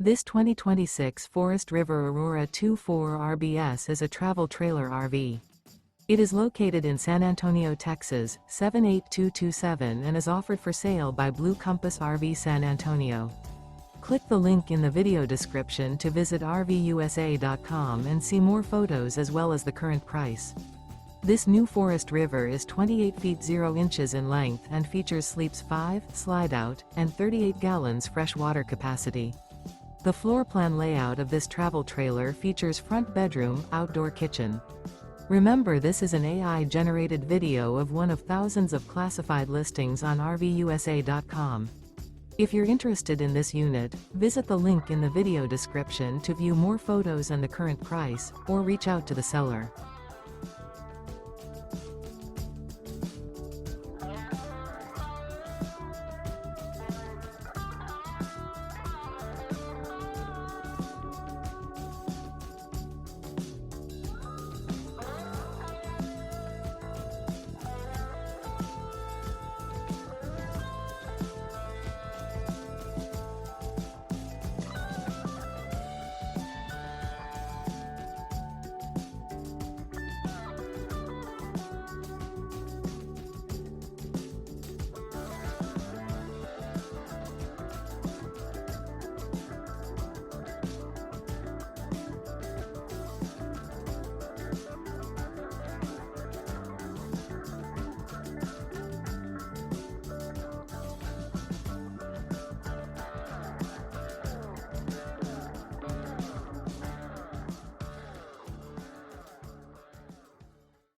This 2026 Forest River Aurora 2.4 RBS is a travel trailer RV. It is located in San Antonio, Texas, 78227 and is offered for sale by Blue Compass RV San Antonio. Click the link in the video description to visit RVUSA.com and see more photos as well as the current price. This new Forest River is 28 feet 0 inches in length and features sleeps 5, slide-out, and 38 gallons fresh water capacity. The floor plan layout of this travel trailer features front bedroom, outdoor kitchen. Remember, this is an AI-generated video of one of thousands of classified listings on RVUSA.com. If you're interested in this unit, visit the link in the video description to view more photos and the current price, or reach out to the seller.